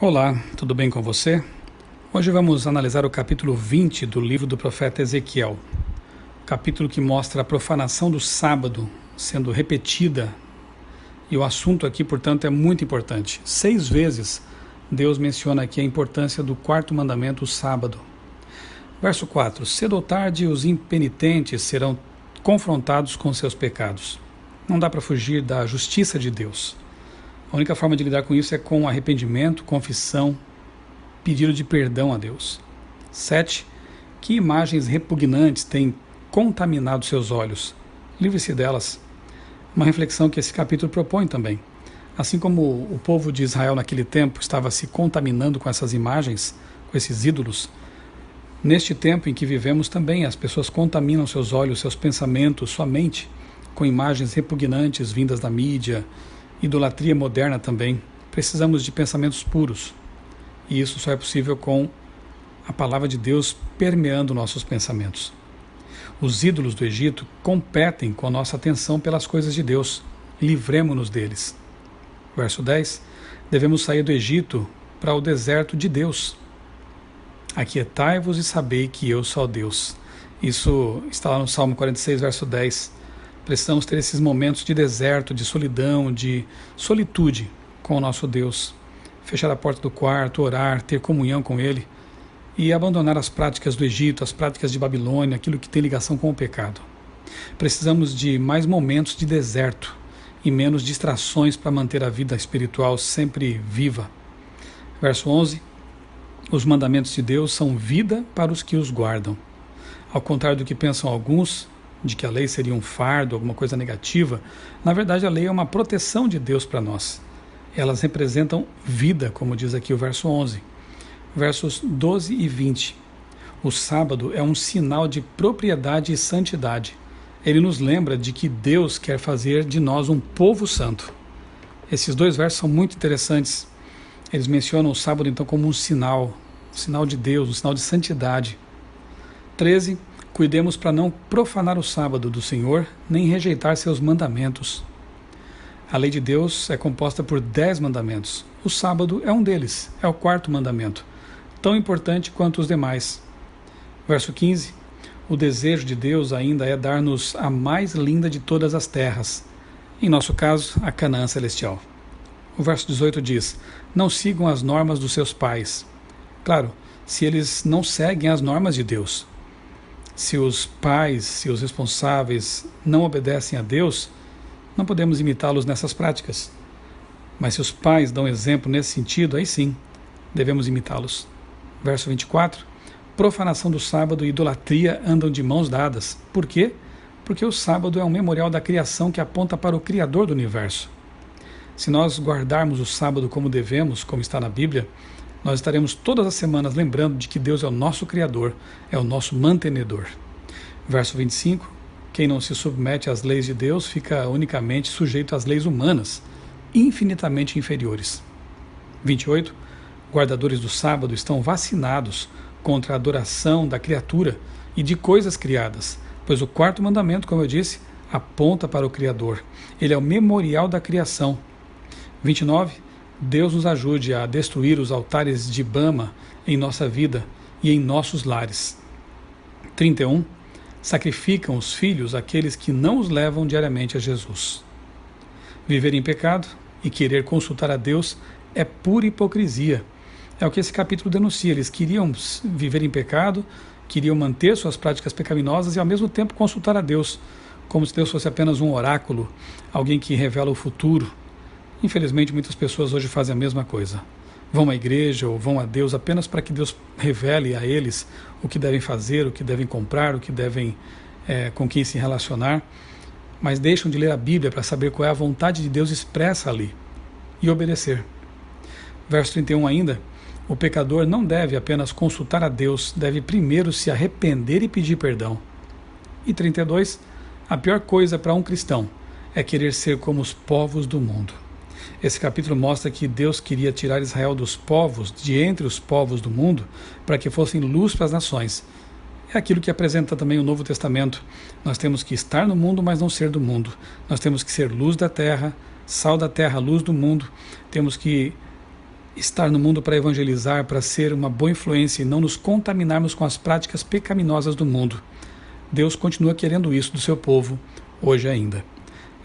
Olá, tudo bem com você? Hoje vamos analisar o capítulo 20 do livro do profeta Ezequiel, capítulo que mostra a profanação do sábado sendo repetida, e o assunto aqui, portanto, é muito importante. 6 vezes Deus menciona aqui a importância do quarto mandamento, o sábado. Verso 4: cedo ou tarde os impenitentes serão confrontados com seus pecados. Não dá para fugir da justiça de Deus. A única forma de lidar com isso é com arrependimento, confissão, pedido de perdão a Deus. 7. Que imagens repugnantes têm contaminado seus olhos? Livre-se delas. Uma reflexão que esse capítulo propõe também. Assim como o povo de Israel naquele tempo estava se contaminando com essas imagens, com esses ídolos, neste tempo em que vivemos também as pessoas contaminam seus olhos, seus pensamentos, sua mente, com imagens repugnantes vindas da mídia, idolatria moderna também. Precisamos de pensamentos puros. E isso só é possível com a palavra de Deus permeando nossos pensamentos. Os ídolos do Egito competem com a nossa atenção pelas coisas de Deus. Livremo-nos deles. Verso 10. Devemos sair do Egito para o deserto de Deus. Aquietai-vos e sabei que eu sou Deus. Isso está lá no Salmo 46, verso 10. Precisamos ter esses momentos de deserto, de solidão, de solitude com o nosso Deus. Fechar a porta do quarto, orar, ter comunhão com Ele e abandonar as práticas do Egito, as práticas de Babilônia, aquilo que tem ligação com o pecado. Precisamos de mais momentos de deserto e menos distrações para manter a vida espiritual sempre viva. Verso 11. Os mandamentos de Deus são vida para os que os guardam. Ao contrário do que pensam alguns, de que a lei seria um fardo, alguma coisa negativa, na verdade a lei é uma proteção de Deus para nós. Elas representam vida, como diz aqui o verso 11. Versos 12 e 20. O sábado é um sinal de propriedade e santidade. Ele nos lembra de que Deus quer fazer de nós um povo santo. Esses 2 versos são muito interessantes. Eles mencionam o sábado então como um sinal de Deus, um sinal de santidade. 13. Cuidemos para não profanar o sábado do Senhor, nem rejeitar seus mandamentos. A lei de Deus é composta por 10 mandamentos. O sábado é um deles, é o 4º mandamento, tão importante quanto os demais. Verso 15. O desejo de Deus ainda é dar-nos a mais linda de todas as terras, em nosso caso, a Canaã celestial. O verso 18 diz: não sigam as normas dos seus pais. Claro, se eles não seguem as normas de Deus. Se os pais, se os responsáveis não obedecem a Deus, não podemos imitá-los nessas práticas. Mas se os pais dão exemplo nesse sentido, aí sim, devemos imitá-los. Verso 24. Profanação do sábado e idolatria andam de mãos dadas. Por quê? Porque o sábado é um memorial da criação que aponta para o Criador do universo. Se nós guardarmos o sábado como devemos, como está na Bíblia, nós estaremos todas as semanas lembrando de que Deus é o nosso Criador, é o nosso mantenedor. Verso 25. Quem não se submete às leis de Deus fica unicamente sujeito às leis humanas, infinitamente inferiores. 28. Guardadores do sábado estão vacinados contra a adoração da criatura e de coisas criadas, pois o 4º mandamento, como eu disse, aponta para o Criador. Ele é o memorial da criação. 29. Deus nos ajude a destruir os altares de Bama em nossa vida e em nossos lares. 31. Sacrificam os filhos aqueles que não os levam diariamente a Jesus. Viver em pecado e querer consultar a Deus é pura hipocrisia. É o que esse capítulo denuncia. Eles queriam viver em pecado, queriam manter suas práticas pecaminosas e ao mesmo tempo consultar a Deus, como se Deus fosse apenas um oráculo, alguém que revela o futuro. Infelizmente, muitas pessoas hoje fazem a mesma coisa. Vão à igreja ou vão a Deus apenas para que Deus revele a eles o que devem fazer, o que devem comprar, o que devem, com quem se relacionar, mas deixam de ler a Bíblia para saber qual é a vontade de Deus expressa ali e obedecer. Verso 31 ainda: o pecador não deve apenas consultar a Deus, deve primeiro se arrepender e pedir perdão. E 32, a pior coisa para um cristão é querer ser como os povos do mundo. Esse capítulo mostra que Deus queria tirar Israel dos povos, de entre os povos do mundo, para que fossem luz para as nações. É aquilo que apresenta também o Novo Testamento. Nós temos que estar no mundo, mas não ser do mundo. Nós temos que ser luz da terra, sal da terra, luz do mundo. Temos que estar no mundo para evangelizar, para ser uma boa influência e não nos contaminarmos com as práticas pecaminosas do mundo. Deus continua querendo isso do seu povo, hoje ainda.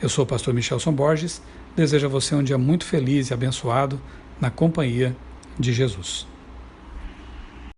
Eu sou o pastor Michelson Borges, desejo a você um dia muito feliz e abençoado na companhia de Jesus.